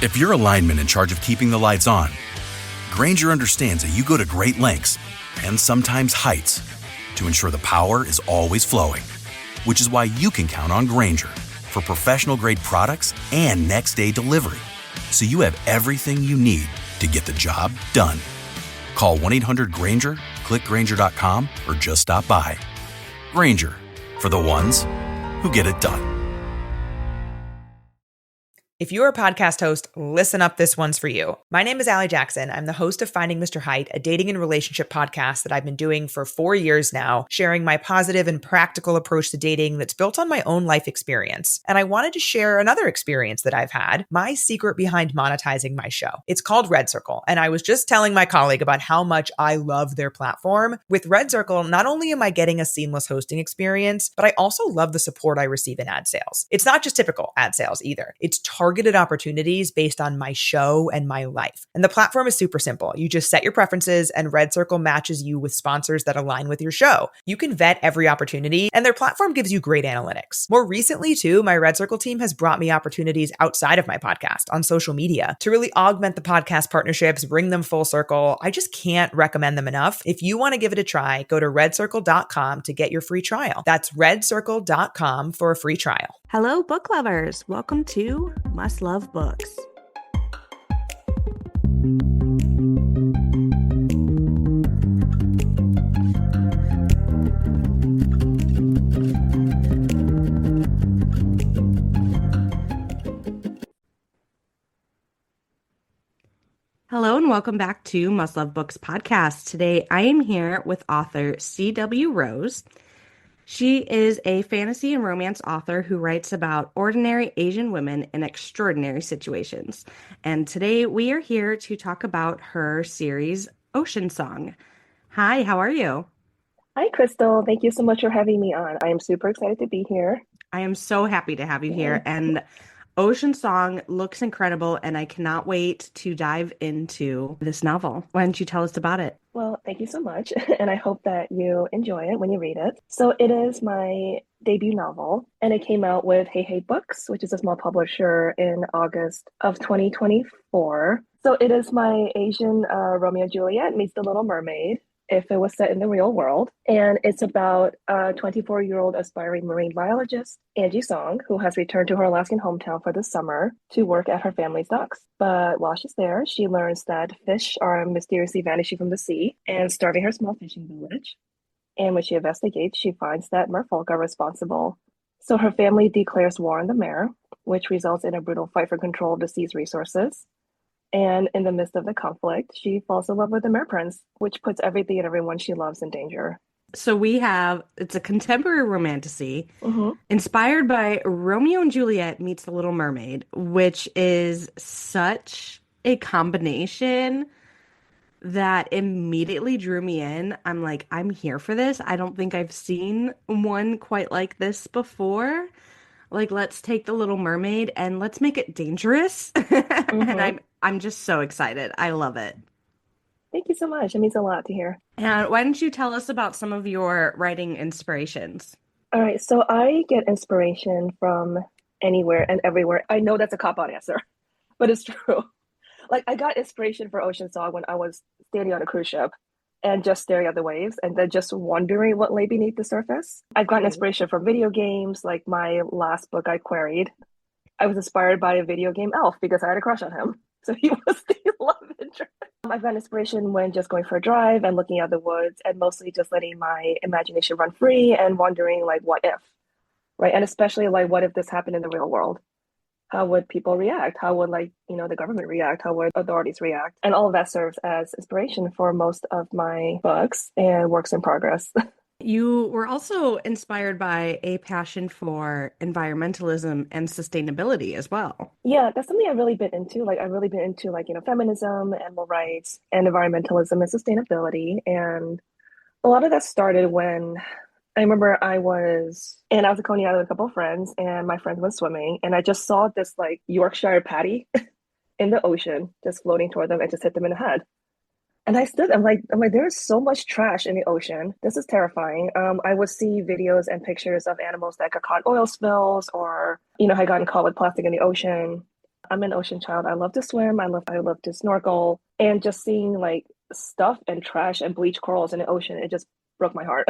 If you're a lineman in charge of keeping the lights on, Grainger understands that you go to great lengths and sometimes heights to ensure the power is always flowing, which is why you can count on Grainger for professional-grade products and next-day delivery, so you have everything you need to get the job done. Call 1-800-GRAINGER, click Grainger.com, or just stop by. Grainger, for the ones who get it done. If you're a podcast host, listen up, this one's for you. My name is Allie Jackson. I'm the host of Finding Mr. Height, a dating and relationship podcast that I've been doing for 4 years now, sharing my positive and practical approach to dating that's built on my own life experience. And I wanted to share another experience that I've had, my secret behind monetizing my show. It's called Red Circle, and I was just telling my colleague about how much I love their platform. With Red Circle, not only am I getting a seamless hosting experience, but I also love the support I receive in ad sales. It's not just typical ad sales either. It's targeted opportunities based on my show and my life. And the platform is super simple. You just set your preferences and Red Circle matches you with sponsors that align with your show. You can vet every opportunity and their platform gives you great analytics. More recently too, my Red Circle team has brought me opportunities outside of my podcast on social media to really augment the podcast partnerships, bring them full circle. I just can't recommend them enough. If you want to give it a try, go to redcircle.com to get your free trial. That's redcircle.com for a free trial. Hello, book lovers. Welcome to Must Love Books. Hello and welcome back to Must Love Books podcast. Today I am here with author C.W. Rose. She is a fantasy and romance author who writes about ordinary Asian women in extraordinary situations. And today we are here to talk about her series, OCEANSONG. Hi, how are you? Hi, Crystal. Thank you so much for having me on. I am super excited to be here. I am so happy to have you here. And OCEANSONG looks incredible, and I cannot wait to dive into this novel. Why don't you tell us about it? Well, thank you so much, and I hope that you enjoy it when you read it. So it is my debut novel, and it came out with Hey Hey Books, which is a small publisher, in August of 2024. So it is my Asian Romeo and Juliet meets the Little Mermaid, if it was set in the real world. And it's about a 24-year-old aspiring marine biologist, Angie Song, who has returned to her Alaskan hometown for the summer to work at her family's docks. But while she's there, she learns that fish are mysteriously vanishing from the sea and starving her small fishing village. And when she investigates, she finds that merfolk are responsible. So her family declares war on the mer, which results in a brutal fight for control of the sea's resources. And in the midst of the conflict, she falls in love with the Mer Prince, which puts everything and everyone she loves in danger. So it's a contemporary romantasy inspired by Romeo and Juliet meets the Little Mermaid, which is such a combination that immediately drew me in. I'm like, I'm here for this. I don't think I've seen one quite like this before. Like, let's take the Little Mermaid and let's make it dangerous. And I'm just so excited. I love it. Thank you so much. It means a lot to hear. And why don't you tell us about some of your writing inspirations? All right. So I get inspiration from anywhere and everywhere. I know that's a cop-out answer, but it's true. Like, I got inspiration for OCEANSONG when I was standing on a cruise ship and just staring at the waves and then just wondering what lay beneath the surface. I've gotten inspiration from video games. Like my last book I queried, I was inspired by a video game elf because I had a crush on him. So he was the love interest. I've gotten inspiration when just going for a drive and looking at the woods and mostly just letting my imagination run free and wondering, like, what if, right? And especially, like, what if this happened in the real world? How would people react? How would, the government react? How would authorities react? And all of that serves as inspiration for most of my books and works in progress. You were also inspired by a passion for environmentalism and sustainability as well. Yeah, that's something I've really been into. I've really been into, feminism, animal rights, and environmentalism and sustainability. And a lot of that started when I remember I was at Coney Island with a couple of friends, and my friends went swimming, and I just saw this, Yorkshire patty in the ocean just floating toward them and just hit them in the head. And I'm like, there's so much trash in the ocean. This is terrifying. I would see videos and pictures of animals that got caught in oil spills or, had gotten caught with plastic in the ocean. I'm an ocean child. I love to swim. I love to snorkel. And just seeing like stuff and trash and bleach corals in the ocean, it just broke my heart.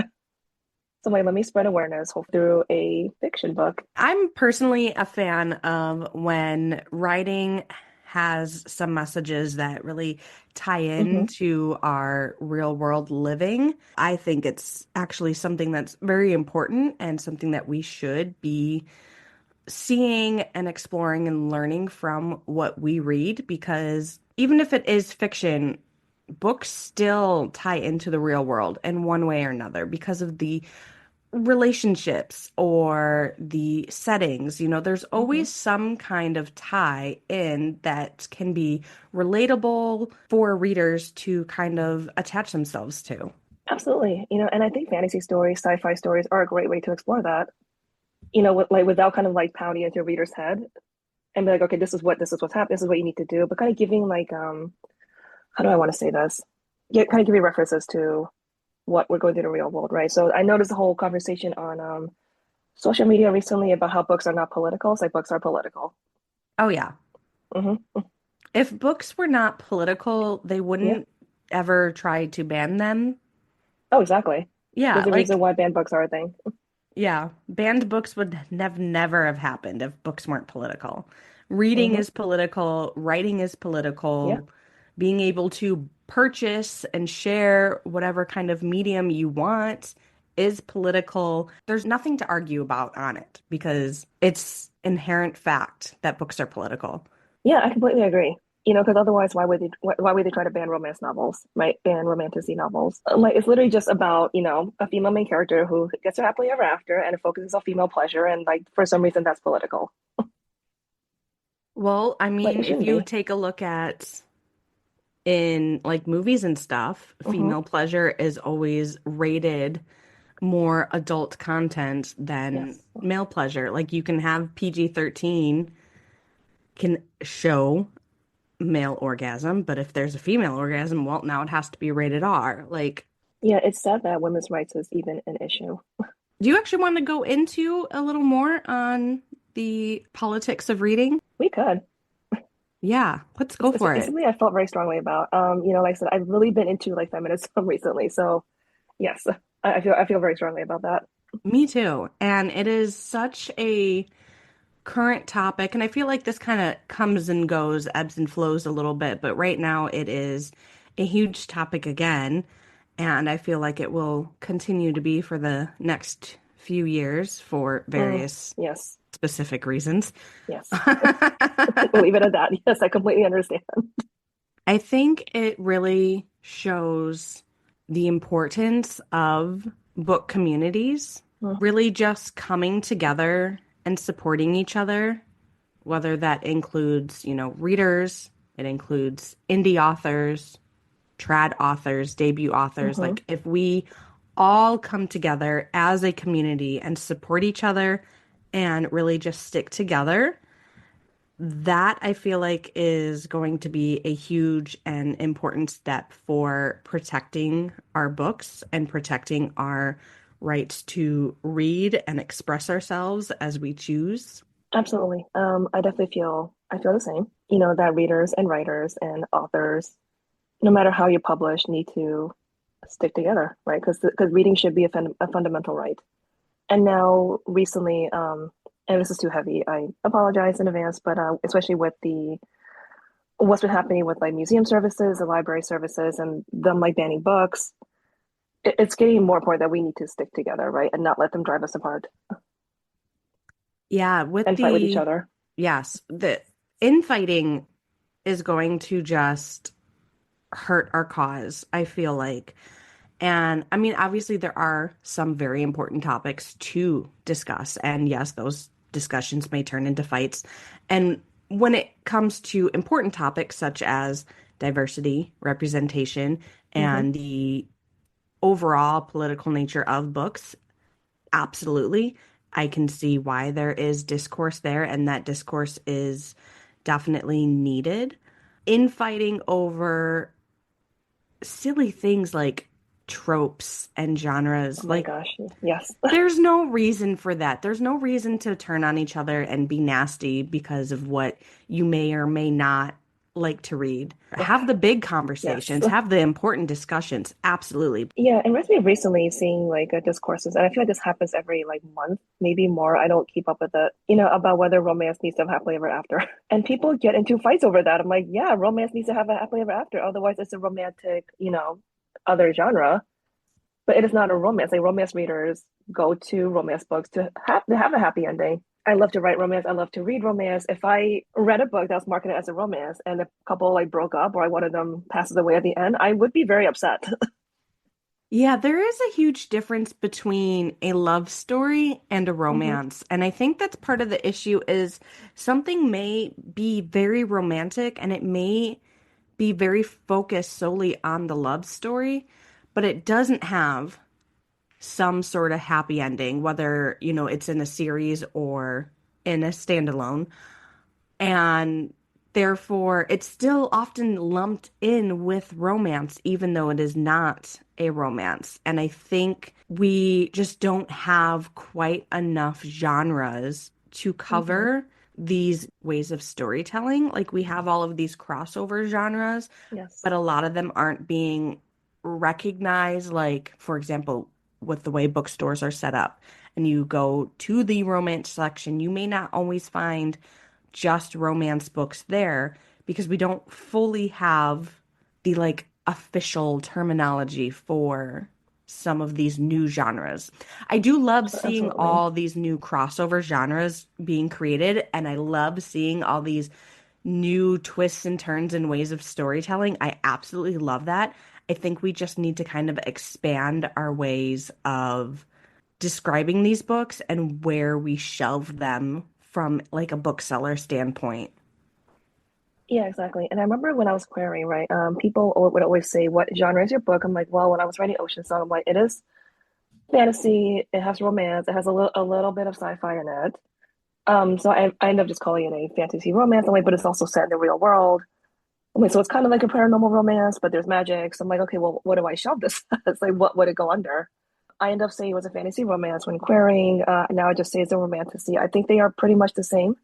So like, let me spread awareness through a fiction book. I'm personally a fan of when writing has some messages that really tie Hmm. into our real world living. I think it's actually something that's very important and something that we should be seeing and exploring and learning from what we read, because even if it is fiction, books still tie into the real world in one way or another because of the relationships or the settings. There's Hmm. always some kind of tie in that can be relatable for readers to kind of attach themselves to. Absolutely. And I think fantasy stories, sci-fi stories are a great way to explore that. Without kind of like pounding into your reader's head and be like, okay, this is what's happening, this is what you need to do, but kind of giving like how do I want to say this? Yeah, kind of giving references to what we're going through in the real world, right? So I noticed a whole conversation on social media recently about how books are not political. It's like books are political. Oh, yeah. Hmm. If books were not political, they Yeah. wouldn't ever try to ban them. Oh, exactly. Yeah, There's a reason like, why banned books are a thing. yeah, banned books would never have happened if books weren't political. Reading Hmm. is political, writing is Yeah. political, being able to purchase and share whatever kind of medium you want is political. There's nothing to argue about on it because it's inherent fact that books are political. Yeah, I completely agree. Because otherwise, why would they try to ban romance novels, right? Ban romantasy novels. Like it's literally just about a female main character who gets her happily ever after, and it focuses on female pleasure, and like for some reason that's political. Well, I Like mean, it if shouldn't you be. take a look at in like movies and stuff, Hmm. female pleasure is always rated more adult content than Yes. male pleasure. Like you can have PG-13 can show male orgasm, but if there's a female orgasm, well, now it has to be rated R. Like, Yeah, it's sad that women's rights is even an issue. do you actually want to go into a little more on the politics of reading? We could. Yeah, let's go for It's it. something I felt very strongly about. Like I said, I've really been into like feminism recently. So yes, I feel very strongly about that. Me too. And it is such a current topic, and I feel like this kind of comes and goes, ebbs and flows a little bit, but right now it is a huge topic again, and I feel like it will continue to be for the next few years for Mm, various yes, specific reasons. yes. I We'll leave it at that. Yes, I completely understand. think it really shows the importance of book communities Mm, really just coming together and supporting each other, whether that includes, readers, it includes indie authors, trad authors, debut authors. hmm. Like, if we all come together as a community and support each other and really just stick together, that I feel like is going to be a huge and important step for protecting our books and protecting our rights to read and express ourselves as we choose. Absolutely. I feel the same. That readers and writers and authors, no matter how you publish, need to stick together, right? Because reading should be a fundamental right. And now recently, and this is too heavy, I apologize in advance, but especially with the what's been happening with like museum services, the library services, and them like banning books, it's getting more important that we need to stick together, right, and not let them drive us apart Yeah, with and fight with each the other. yes, the infighting is going to just hurt our cause, I feel like. And I mean, obviously, there are some very important topics to discuss. And yes, those discussions may turn into fights. And when it comes to important topics such as diversity, representation, Hmm. and the overall political nature of books, absolutely. I can see why there is discourse there, and that discourse is definitely needed. Infighting over silly things like tropes and genres. Oh my Like, gosh. Yes. there's no reason for that. There's no reason to turn on each other and be nasty because of what you may or may not like to read. Have the big Yes. conversations, have the important discussions. Absolutely. Yeah, and me recently seeing like discourses, and I feel like this happens every like month, maybe more. I don't keep up with it, about whether romance needs to have happily ever after. And people get into fights over that. I'm like, yeah, romance needs to have a happily ever after. Otherwise, it's a romantic, other genre. But it is not a romance. Like romance readers go to romance books to have a happy ending. I love to write romance. I love to read romance. If I read a book that was marketed as a romance and the couple like broke up or one of them passes away at the end, I would be very upset. Yeah, there is a huge difference between a love story and a Hmm. romance. And I think that's part of the issue is something may be very romantic and it may be very focused solely on the love story, but it doesn't have some sort of happy ending, whether, it's in a series or in a standalone. And therefore, it's still often lumped in with romance, even though it is not a romance. And I think we just don't have quite enough genres to Hmm. cover these ways of storytelling. Like we have all of these crossover genres, Yes. but a lot of them aren't being recognized. Like, for example, with the way bookstores are set up, and you go to the romance section, you may not always find just romance books there because we don't fully have the like official terminology for some of these new genres. I do love seeing Absolutely. all these new crossover genres being created, and I love seeing all these new twists and turns and ways of storytelling. I absolutely love that. I think we just need to kind of expand our ways of describing these books and where we shelve them from like a bookseller standpoint. Yeah, exactly. And I remember when I was querying, right? People would always say, "What genre is your book?" I'm like, "Well, when I was writing Ocean Song, I'm like, it is fantasy. It has romance. It has a little bit of sci-fi in it." So I end up just calling it a fantasy romance. I'm like, but it's also set in the real world. I'm like, so it's kind of like a paranormal romance, but there's magic. So I'm like, okay, well, what do I shelve this as? Like, what would it go under? I end up saying it was a fantasy romance when querying. Now I just say it's a romantasy. I think they are pretty much the same.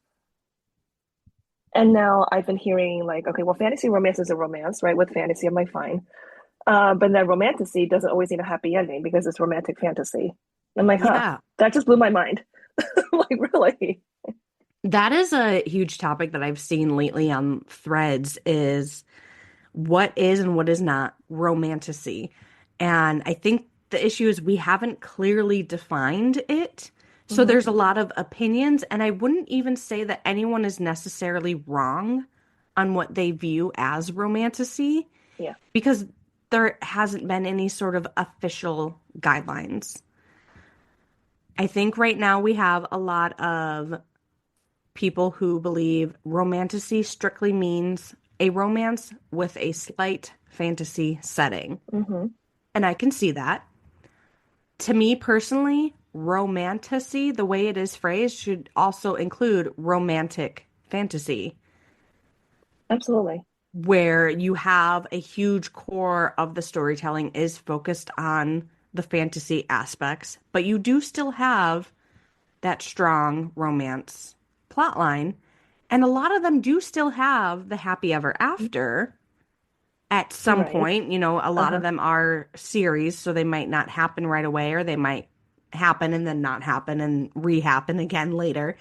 And now I've been hearing like, okay, well, fantasy romance is a romance, right? With fantasy, I'm like, fine. But then romantasy doesn't always need a happy ending because it's romantic fantasy. I'm like, huh, Yeah, that just blew my mind. Like, really? that is a huge topic that I've seen lately on threads is what is and what is not romantasy. And I think the issue is we haven't clearly defined it. So Hmm. there's a lot of opinions, and I wouldn't even say that anyone is necessarily wrong on what they view as romantasy Yeah, because there hasn't been any sort of official guidelines. I think right now we have a lot of people who believe romantasy strictly means a romance with a slight fantasy setting. hmm, And I can see that. To me personally, romantasy, the way it is phrased, should also include romantic fantasy, absolutely. where you have a huge core of the storytelling is focused on the fantasy aspects, but you do still have that strong romance plotline. And a lot of them do still have the happy ever after at some Right. point. A lot of Uh-huh. them are series, so they might not happen right away, or they might happen and then not happen and rehappen again later.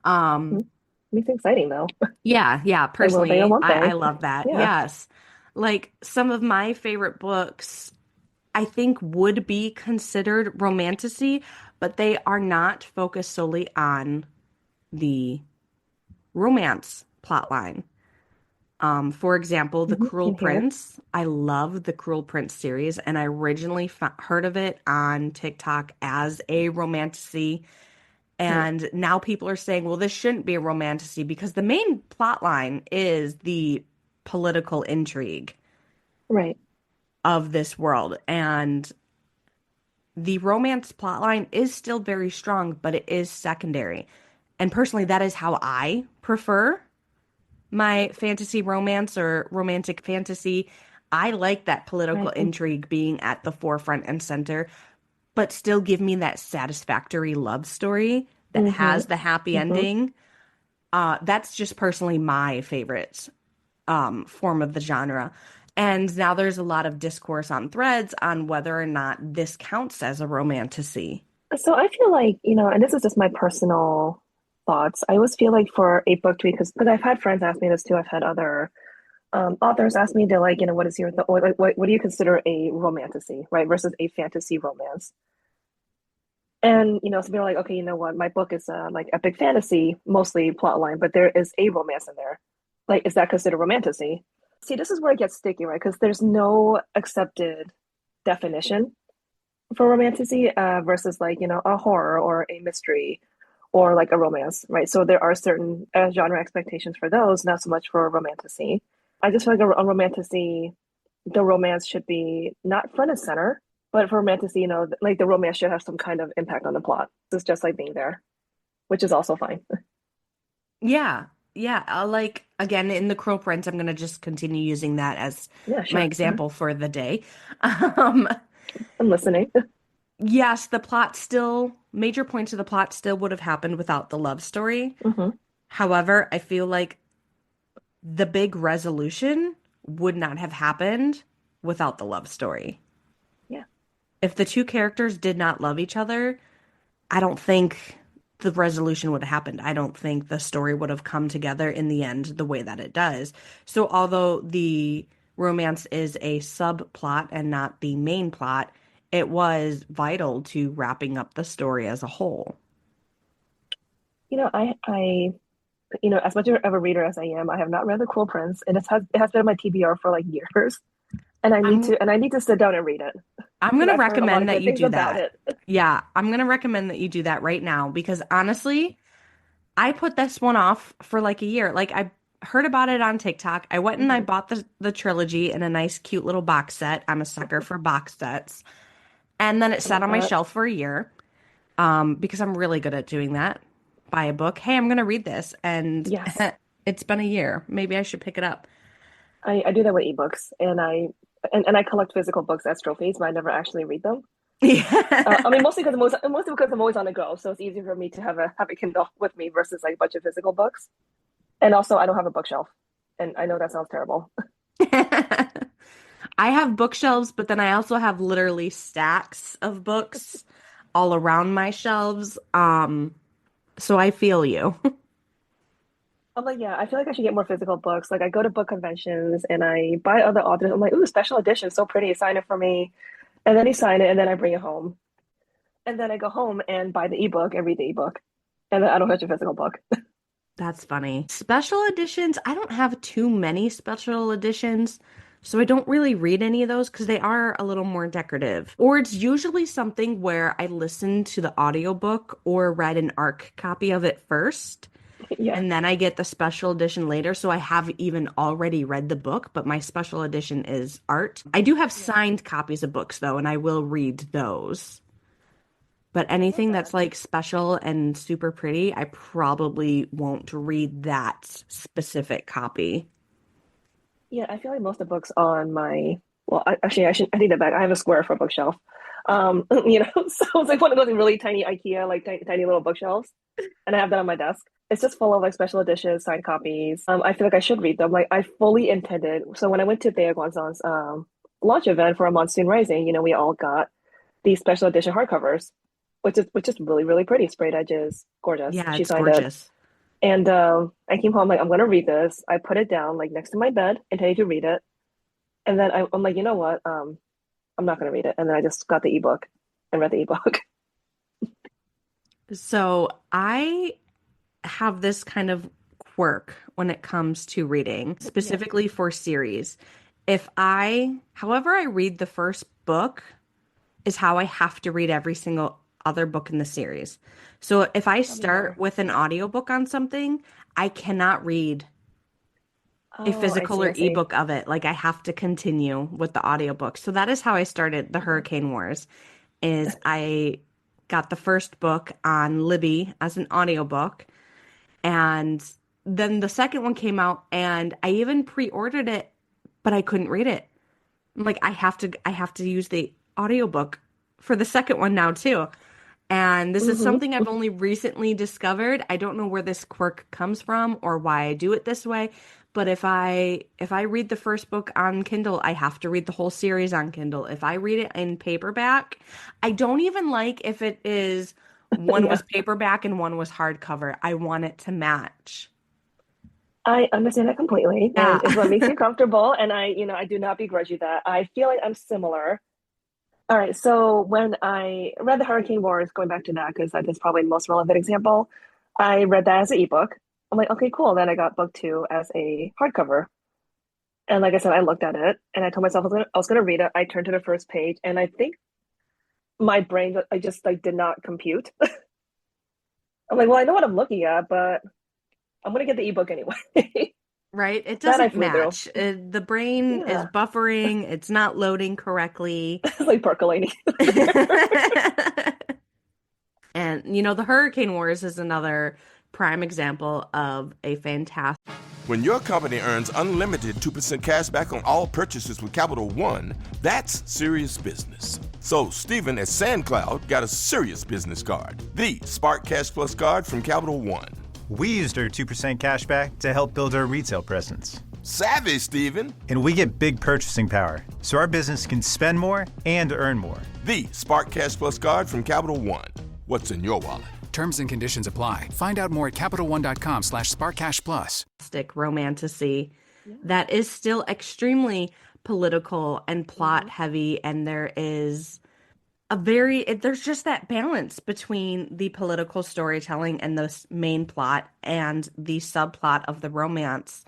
Um, Mhm. Makes it exciting though. yeah, Like, well, they are personally, one I thing. love that. Yeah. Yes. Like some of my favorite books, I think would be considered romantasy, but they are not focused solely on the romance plotline. For example, The Hmm. Cruel In here. Prince. I love the Cruel Prince series, and I originally heard of it on TikTok as a romantasy. Hmm. And now people are saying, well, this shouldn't be a romantasy because the main plot line is the political intrigue Right. of this world. And the romance plotline is still very strong, but it is secondary. And personally, that is how I prefer my fantasy romance or romantic fantasy. I like that political Right. intrigue being at the forefront and center, but still give me that satisfactory love story that Mm-hmm. has the happy Mm-hmm. ending. That's just personally my favorite form of the genre. And now there's a lot of discourse on threads on whether or not this counts as a romantasy. So I feel like, and this is just my personal thoughts. I always feel like for a book to be, because I've had friends ask me this too. I've had other authors ask me, they're like, what is your, what do you consider a romantasy, right? Versus a fantasy romance. And, some people are like, okay, you know what? My book is like epic fantasy, mostly plotline, but there is a romance in there. Like, is that considered romantasy? See, this is where it gets sticky, right? Because there's no accepted definition for romantasy versus like, a horror or a mystery or like a romance, right? So there are certain genre expectations for those, not so much for romantasy. I just feel like a romantasy, the romance should be not front and center, but for romantasy, like the romance should have some kind of impact on the plot. It's just like being there, which is also fine. Yeah. Yeah. Like, again, in The Cruel Prince, I'm going to just continue using that as Yeah, my sure. example for the day. Um, I'm listening. yes, the plot still, major points of the plot still would have happened without the love story. Hmm. However, I feel like the big resolution would not have happened without the love story. Yeah. If the two characters did not love each other, I don't think the resolution would have happened. I don't think the story would have come together in the end the way that it does. So, although the romance is a subplot and not the main plot, it was vital to wrapping up the story as a whole. As much of a reader as I am, I have not read The Cruel Prince, and it has been on my TBR for like years, and I'm I need to sit down and read it I'm because gonna I've heard a lot recommend of that good you things do about that. it. Yeah, I'm gonna recommend that you do that right now because honestly, I put this one off for like a year. Like I heard about it on TikTok. I went and I Hmm. bought the trilogy in a nice, cute little box set. I'm a sucker for box sets. And then it I sat love on my that. shelf for a year, because I'm really good at doing that. Buy a book. Hey, I'm gonna read this, and Yes, it's been a year. Maybe I should pick it up. I do that with ebooks, and I collect physical books as trophies, but I never actually read them. I Yeah. mean, mostly because I'm always on the go, so it's easier for me to have a Kindle with me versus like a bunch of physical books. And also, I don't have a bookshelf, and I know that sounds terrible. I have bookshelves, but then I also have literally stacks of books all around my shelves. So I feel you. I'm like, yeah, I feel like I should get more physical books. Like, I go to book conventions and I buy other authors. I'm like, ooh, special edition, so pretty. Sign it for me, and then he sign it, and then I bring it home, and then I go home and buy the ebook and read the ebook, and then I don't touch a physical book. That's funny. Special editions, I don't have too many special editions, so I don't really read any of those because they are a little more decorative. Or it's usually something where I listen to the audiobook or read an ARC copy of it first, Yeah. and then I get the special edition later. So I have even already read the book, but my special edition is art. I do have Yeah. signed copies of books though, and I will read those. But I love anything that. that's like special and super pretty, I probably won't read that specific copy. Yeah, I feel like most of the books on my, well, actually, I need that back. I have a square for a bookshelf. So it's like one of those really tiny IKEA, like tiny little bookshelves, and I have that on my desk. It's just full of like special editions, signed copies. I feel like I should read them. Like I fully intended. So when I went to Thea Guanzon's launch event for a Monsoon Rising, we all got these special edition hardcovers, which is really really pretty, sprayed edges, gorgeous. Yeah, She it's signed it. gorgeous. And I came home like I'm gonna read this. I put it down like next to my bed, intending to read it. And then I'm like, you know what? I'm not gonna read it. And then I just got the ebook and read the ebook. So I have this kind of quirk when it comes to reading, Yeah. specifically for series. However, I read the first book is how I have to read every single other book in the series. So if I Tell me start more. with an audiobook on something, I cannot read a Oh, I physical see, or I see. ebook of it. Like I have to continue with the audiobook. So that is how I started the Mhm. Hurricane Wars is I got the first book on Libby as an audiobook and then the second one came out and I even pre-ordered it, but I couldn't read it. I'm like, I have to use the audiobook for the second one now too. And this is something I've only recently discovered. I don't know where this quirk comes from or why I do it this way, but if I read the first book on Kindle, I have to read the whole series on Kindle. If I read it in paperback, I don't even like if it is one Yeah, was paperback and one was hardcover. I want it to match. I understand that completely, Yeah. and it's what makes you comfortable. And I do not begrudge you that. I feel like I'm similar. All right, so when I read The Hurricane Wars, going back to that, because that is probably the most relevant example, I read that as an ebook. I'm like, okay, cool. Then I got book two as a hardcover. And like I said, I looked at it and I told myself I was gonna read it. I turned to the first page and I think my brain, I just like did not compute. I'm like, well, I know what I'm looking at, but I'm gonna get the ebook anyway. Right? It That I doesn't flew through. match. The brain is Yeah, buffering, it's not loading correctly. it's like percolating. And, the Hurricane Wars is another prime example of a fantastic. When your company earns unlimited 2% cash back on all purchases with Capital One, that's serious business. So Stephen at SandCloud got a serious business card, the Spark Cash Plus card from Capital One. We used our 2% cash back to help build our retail presence. Savvy, Stephen. And we get big purchasing power, so our business can spend more and earn more. The Spark Cash Plus card from Capital One. What's in your wallet? Terms and conditions apply. Find out more at CapitalOne.com/SparkCashPlus. Romantasy that is still extremely political and plot heavy, and there's just that balance between the political storytelling and the main plot and the subplot of the romance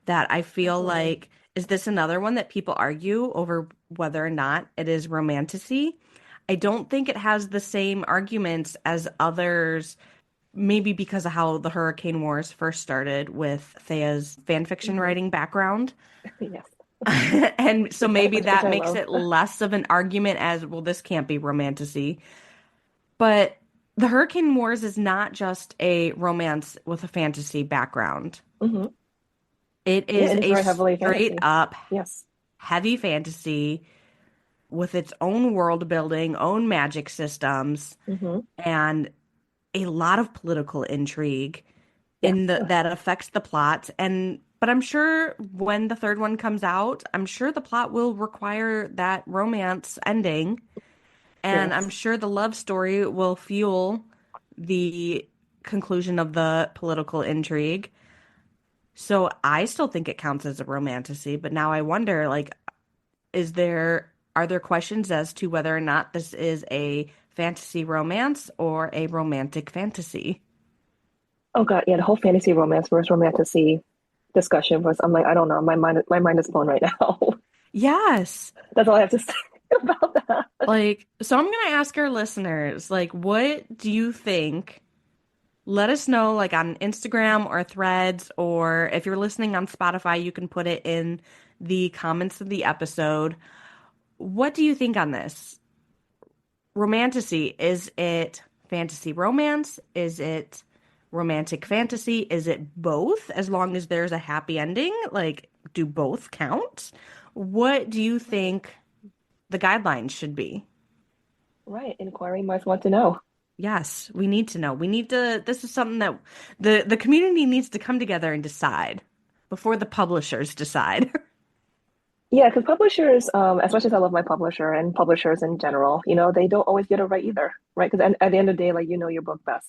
that I feel like, is this another one that people argue over whether or not it is romantasy? I don't think it has the same arguments as others, maybe because of how the Hurricane Wars first started with Thea's fanfiction writing background. Yes. And so maybe Which that I makes love. it less of an argument as, well, this can't be romantasy. But the Hurricane Wars is not just a romance with a fantasy background. hmm It Yeah, is it is a very heavily straight fantasy. up Yes. heavy fantasy with its own world building, own magic systems, hmm and a lot of political intrigue Yes. that affects the plot. But I'm sure when the third one comes out, I'm sure the plot will require that romance ending. And Yes. I'm sure the love story will fuel the conclusion of the political intrigue. So I still think it counts as a romantasy, but now I wonder, like, are there questions as to whether or not this is a fantasy romance or a romantic fantasy? Oh God, yeah, the whole fantasy romance versus romantasy discussion was, I'm like, I don't know. My mind is blown right now. Yes. That's all I have to say about that. Like, so I'm gonna ask our listeners, like, what do you think? Let us know, like, on Instagram or Threads, or if you're listening on Spotify, you can put it in the comments of the episode. What do you think on this? Romantasy, is it fantasy romance? Is it romantic fantasy? Is it both? As long as there's a happy ending, like, do both count? What do you think the guidelines should be? Right, inquiring minds want to know. Yes, we need to know. This is something that the community needs to come together and decide before the publishers decide. Yeah, because publishers, as much as I love my publisher and publishers in general, they don't always get it right either, right? Because at the end of the day, like, you know your book best.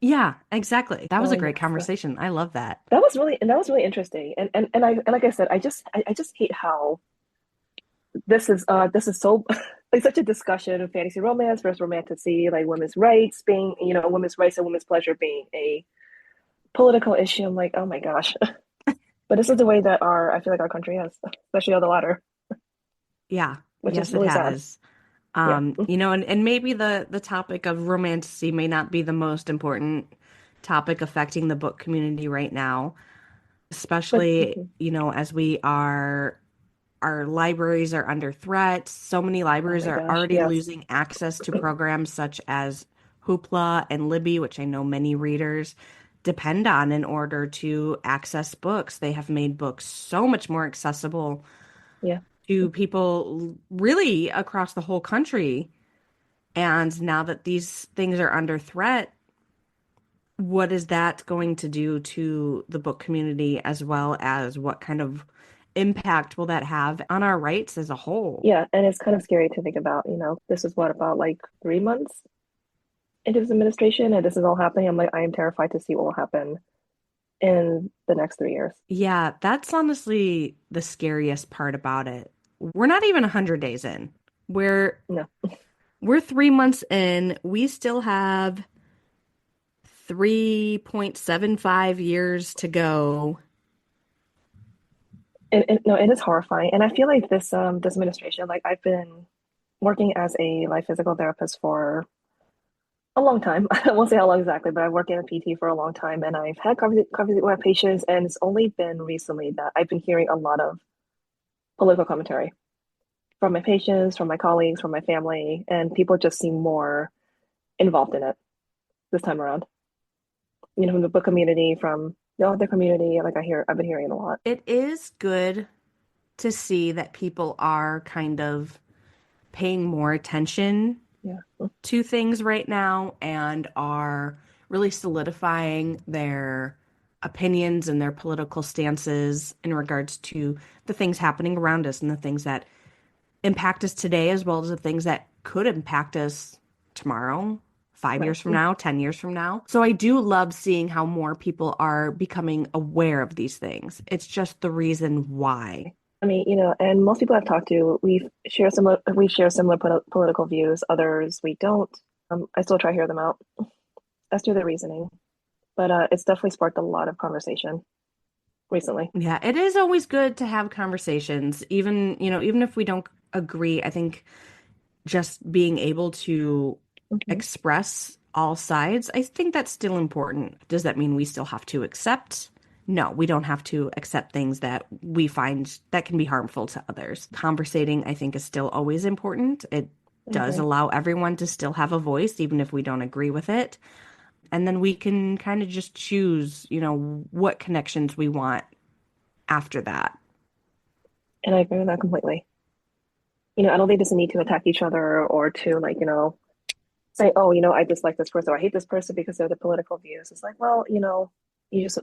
Yeah, exactly. That was So a great yes, conversation. I love that. that was really interesting. And like I said, I just hate how this is so like such a discussion of fantasy romance versus romantasy, like women's rights being, women's rights and women's pleasure being a political issue. I'm like, oh my gosh. But this is the way that I feel like our country is, especially on the latter, Yeah. which is Yes, it really sad. has. Yeah. And maybe the topic of romantasy may not be the most important topic affecting the book community right now, But especially, as our libraries are under threat. So many oh libraries my are gosh, already yes. losing access to programs such as Hoopla and Libby, which I know many readers depend on in order to access books. They have made books so much more accessible Yeah. to people really across the whole country. And now that these things are under threat, what is that going to do to the book community, as well as what kind of impact will that have on our rights as a whole? Yeah, and it's kind of scary to think about, this is what, about like 3 months into this administration, and this is all happening. I'm like, I am terrified to see what will happen in the next 3 years. Yeah, that's honestly the scariest part about it. We're not even 100 days in. We're No. we're 3 months in. We still have 3.75 years to go. No, it is horrifying. And I feel like this administration, like I've been working as a life physical therapist for a long time. I won't say how long exactly, but I've worked in a PT for a long time, and I've had conversations with my patients, and it's only been recently that I've been hearing a lot of political commentary from my patients, from my colleagues, from my family, and people just seem more involved in it this time around. From the book community, from the author community, like I've been hearing it a lot. It is good to see that people are kind of paying more attention Yeah. to things right now and are really solidifying their opinions and their political stances in regards to the things happening around us and the things that impact us today, as well as the things that could impact us tomorrow, 5 years from now, 10 years from now. So I do love seeing how more people are becoming aware of these things. It's just the reason why. I mean, and most people I've talked to, we share similar political views. Others we don't. I still try to hear them out as to their reasoning, but it's definitely sparked a lot of conversation recently. Yeah, it is always good to have conversations, even if we don't agree. I think just being able to express all sides, I think that's still important. Does that mean we still have to accept? No, we don't have to accept things that we find that can be harmful to others. Conversating, I think, is still always important. It does allow everyone to still have a voice, even if we don't agree with it. And then we can kind of just choose, what connections we want after that. And I agree with that completely. I don't think there's a need to attack each other or to say, oh, I dislike this person or I hate this person because of their political views. It's like, well, you just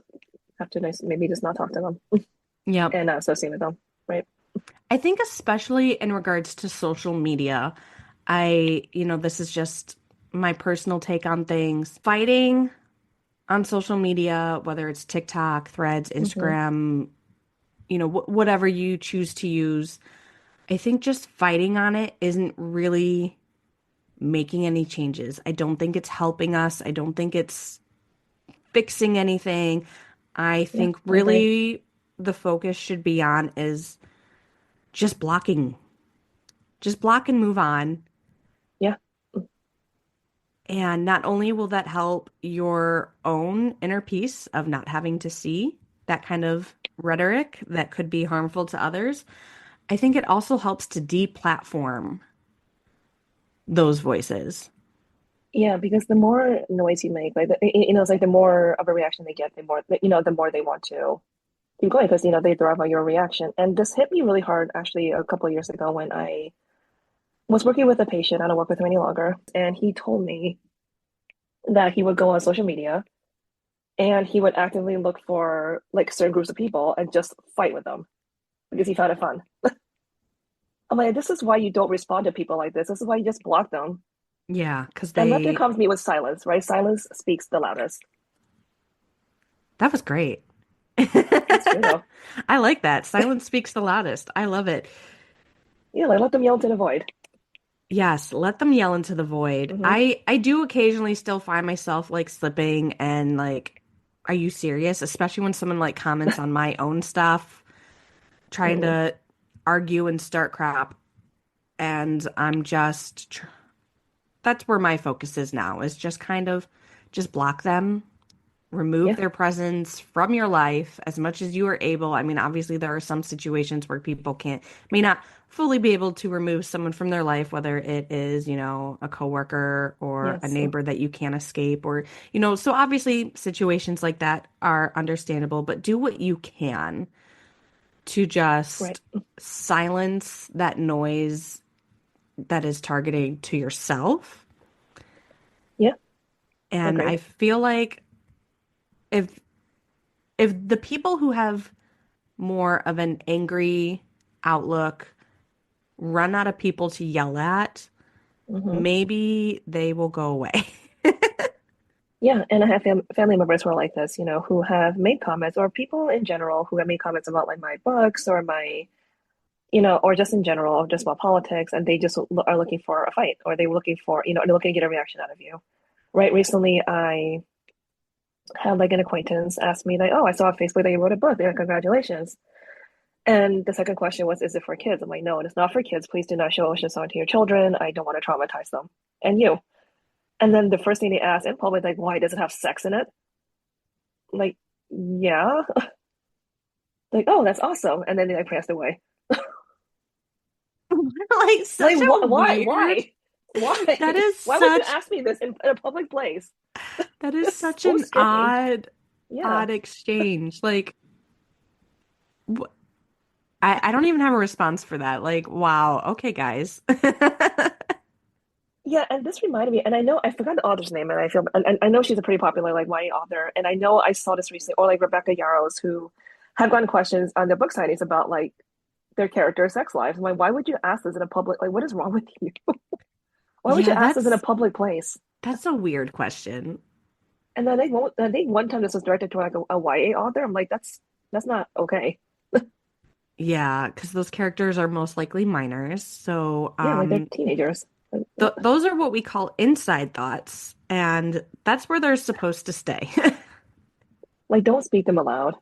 have to maybe just not talk to them. Yep. And not associate with them, right? I think especially in regards to social media, this is just my personal take on things. Fighting on social media, whether it's TikTok, Threads, Instagram, whatever you choose to use, I think just fighting on it isn't really making any changes. I don't think it's helping us. I don't think it's fixing anything. I think really the focus should be on is just blocking. Just block and move on. Yeah. And not only will that help your own inner peace of not having to see that kind of rhetoric that could be harmful to others, I think it also helps to deplatform those voices. Yeah, because the more noise you make, like it's like the more of a reaction they get, the more they want to keep going because they thrive on your reaction. And this hit me really hard actually a couple of years ago when I was working with a patient. I don't work with him any longer, and he told me that he would go on social media and he would actively look for like certain groups of people and just fight with them because he found it fun. I'm like, this is why you don't respond to people like this. This is why you just block them. Yeah, because And let their comments meet with silence, right? Silence speaks the loudest. That was great. It's true though. I like that. Silence speaks the loudest. I love it. Yeah, like let them yell into the void. Yes, let them yell into the void. I do occasionally still find myself like slipping and like, are you serious? Especially when someone like comments on my own stuff, trying to argue and start crap. And I'm just, that's where my focus is now, is just kind of just block them, remove their presence from your life as much as you are able. I mean, obviously there are some situations where people may not fully be able to remove someone from their life, whether it is, a coworker or a neighbor that you can't escape or, so obviously situations like that are understandable, but do what you can to just Right. silence that noise that is targeting to yourself. Yeah. And I Agreed. feel like if the people who have more of an angry outlook run out of people to yell at, Hmm. maybe they will go away. Yeah, and I have family members who are like this, who have made comments, or people in general who have made comments about like my books or my, or just in general, just about politics, and they just are looking for a fight, or they're looking for, they're looking to get a reaction out of you. Right? Recently, I had like an acquaintance ask me like, "Oh, I saw on Facebook that you wrote a book. Yeah, congratulations." And the second question was, "Is it for kids?" I'm like, "No, it's not for kids. Please do not show Oceansong to your children. I don't want to traumatize them." And you. And then the first thing they asked in public, like, "Why does it have sex in it?" Like, yeah. Like, oh, that's awesome. And then they like passed away. Like Like, such a why? weird. Why? That is Why would you such ask me this in a public place? that is It's such so an strange. Yeah. odd exchange. Like wh- I don't even have a response for that. Like, wow, okay, guys. Yeah, and this reminded me, and I know I forgot the author's name, and I feel, and I know she's a pretty popular like YA author, and I know I saw this recently, or like Rebecca Yarros, who have gotten questions on their book signings about like their character sex lives. I'm like, why would you ask this in a public? Like, what is wrong with you? Why would you Yeah, ask this in a public place? that's a weird question. And then they won't. I think one time this was directed to like a YA author. I'm like, that's not okay. Yeah, because those characters are most likely minors. So, Yeah, like they're teenagers. th those are what we call inside thoughts, and that's where they're supposed to stay, Like, don't speak them aloud.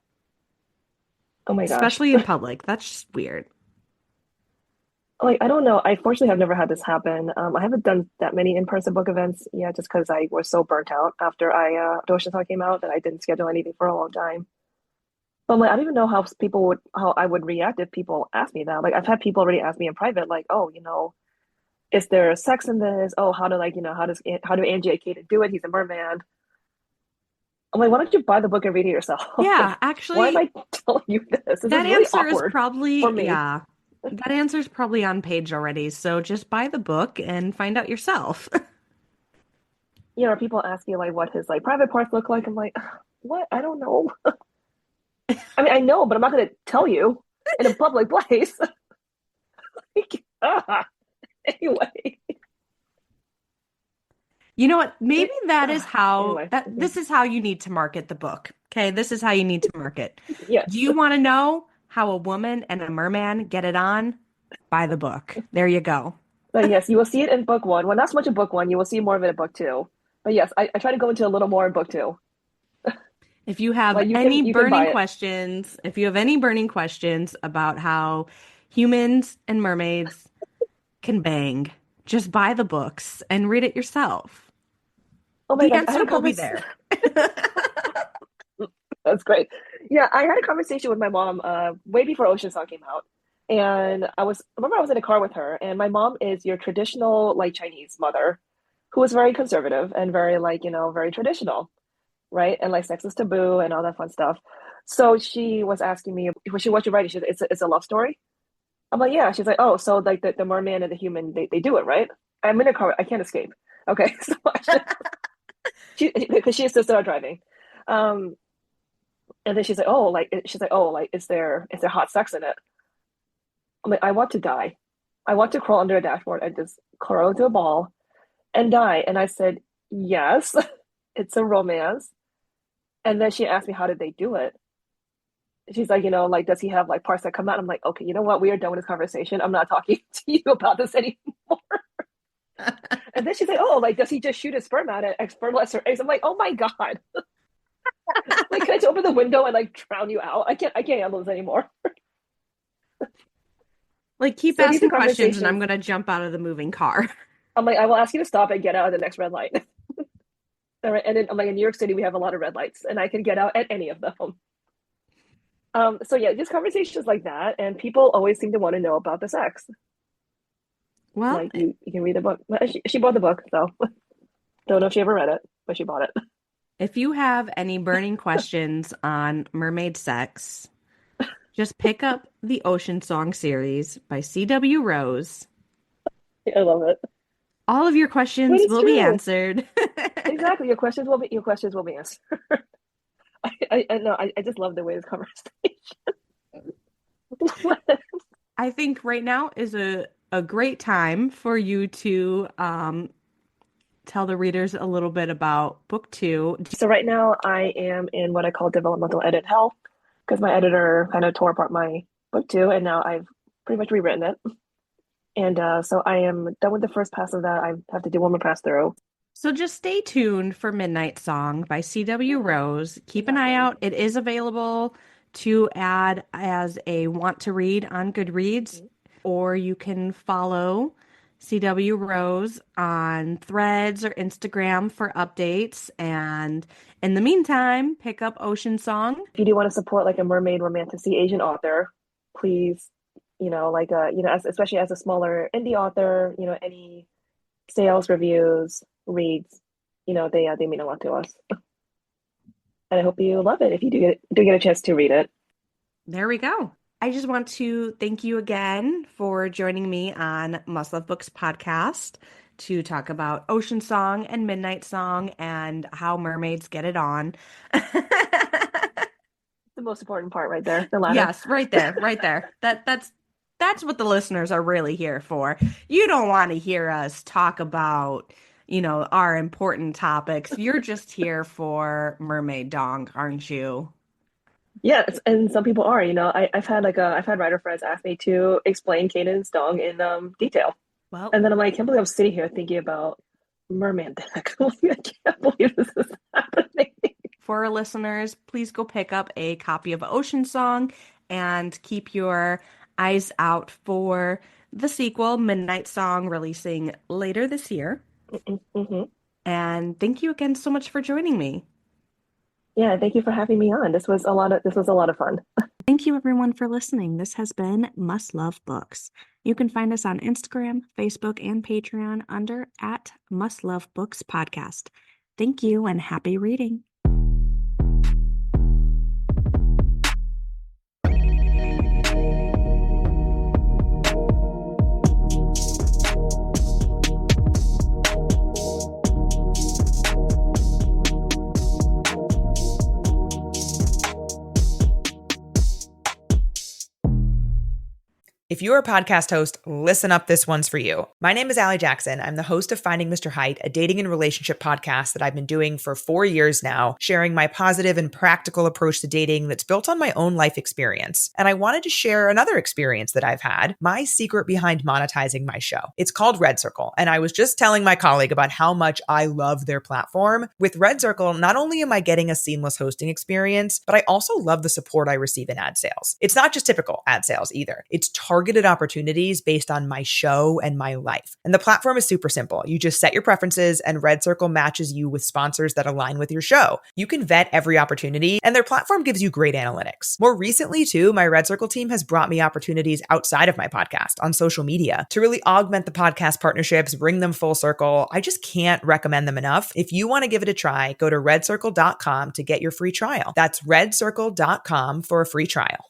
Oh my gosh. especially in public. That's just weird. Like, I don't know. I fortunately have never had this happen. I haven't done that many in-person book events yet, just because I was so burnt out after Ocean Song came out that I didn't schedule anything for a long time. But I'm like, I don't even know how I would react if people ask me that. Like, I've had people already ask me in private, like, oh, is there sex in this? Oh, how do like, how do Angie and Kaden do it? He's a merman. I'm like, why don't you buy the book and read it yourself? Yeah, Why am actually, I telling you this? This is that really answer is awkward for probably, me. yeah, that answer is probably on page already. So just buy the book and find out yourself. People ask you like what his like private parts look like. I'm like, what? I don't know. I mean, I know, but I'm not going to tell you in a public place. Like, anyway. You know what? Maybe that is how Anyway. that this is how you need to market the book. Okay, this is how you need to market. Yes. Do you want to know how a woman and a merman get it on? Buy the book. There you go. But yes, you will see it in book one. Well, not so much in book one. You will see more of it in book two. But yes, I try to go into a little more in book two. If you have Like any you can buy burning it. questions, if you have any burning questions about how humans and mermaids can bang, just buy the books and read it yourself. Oh my The gosh, I had answer a will be conversation. there. That's great. Yeah, I had a conversation with my mom way before Ocean Song came out. And I was in a car with her, and my mom is your traditional like Chinese mother who is very conservative and very like, very traditional, right? And like sex is taboo and all that fun stuff. So she was asking me what you writing. She said, it's a love story. I'm like, yeah. She's like, oh, so like the merman and the human, they do it, right? I'm in a car, I can't escape. Okay. So because she insisted on driving. Um, and then she's like, oh, like, is there hot sex in it? I'm like, I want to die. I want to crawl under a dashboard and just curl into a ball and die. And I said, yes, it's a romance. And then she asked me, how did they do it? She's like, like, does he have like parts that come out? I'm like, okay, you know what? We are done with this conversation. I'm not talking to you about this anymore. And then she's like, oh, like, does he just shoot his sperm out and fertilize her eggs? I'm like, oh my God. Like, can I just open the window and like drown you out? I can't handle this anymore. Like, keep So these are asking questions and I'm conversations. going to jump out of the moving car. I'm like, I will ask you to stop and get out of the next red light. All right. And then I'm like, in New York City, we have a lot of red lights and I can get out at any of them. So yeah, just conversations like that. And people always seem to want to know about the sex. Well, Like you can read the book. She bought the book, so don't know if she ever read it, but she bought it. if you have any burning questions on mermaid sex, Just pick up the Ocean Song series by C.W. Rose. I love it. All of your But questions it's will be true. answered. Exactly. Your questions will be answered. I know. I just love the way this conversation. I think right now is a great time for you to tell the readers a little bit about book 2. So right now I am in what I call developmental edit hell because my editor kind of tore apart my book 2, and now I've pretty much rewritten it. And so I am done with the first pass of that. I have to do one more pass through. So just stay tuned for Midnight Song by C.W. Rose. Keep an eye out. It is available to add as a want to read on Goodreads, or you can follow C.W. Rose on Threads or Instagram for updates. And in the meantime, pick up Ocean Song. If you do want to support like a mermaid romantasy Asian author, please, especially as a smaller indie author, any sales, reviews, reads, they mean a lot to us. And I hope you love it if you do get a chance to read it. There we go. I just want to thank you again for joining me on Must Love Books podcast to talk about Ocean Song and Midnight Song and how mermaids get it on. The most important part right there, the latter. Yes, right there, right there. That's what the listeners are really here for. You don't want to hear us talk about, our important topics. You're just here for mermaid dong, aren't you? Yes, and some people are. I've had writer friends ask me to explain Kanan's dong in detail, Well, and then I'm like, I can't believe I'm sitting here thinking about merman deck. I can't believe this is happening. for our listeners, please go pick up a copy of Ocean Song and keep your eyes out for the sequel, Midnight Song, releasing later this year. Mm-hmm. And thank you again so much for joining me. Yeah, thank you for having me on. This was a lot of fun. Thank you everyone for listening. This has been Must Love Books. You can find us on Instagram, Facebook, and Patreon under @Must Love Books Podcast. Thank you and happy reading. If you're a podcast host, listen up, this one's for you. My name is Allie Jackson. I'm the host of Finding Mr. Height, a dating and relationship podcast that I've been doing for 4 years now, sharing my positive and practical approach to dating that's built on my own life experience. And I wanted to share another experience that I've had, my secret behind monetizing my show. It's called Red Circle, and I was just telling my colleague about how much I love their platform. With Red Circle, not only am I getting a seamless hosting experience, but I also love the support I receive in ad sales. It's not just typical ad sales either. It's targeted opportunities based on my show and my life. And the platform is super simple. You just set your preferences and Red Circle matches you with sponsors that align with your show. You can vet every opportunity and their platform gives you great analytics. More recently too, my Red Circle team has brought me opportunities outside of my podcast on social media to really augment the podcast partnerships, bring them full circle. I just can't recommend them enough. If you want to give it a try, go to redcircle.com to get your free trial. That's redcircle.com for a free trial.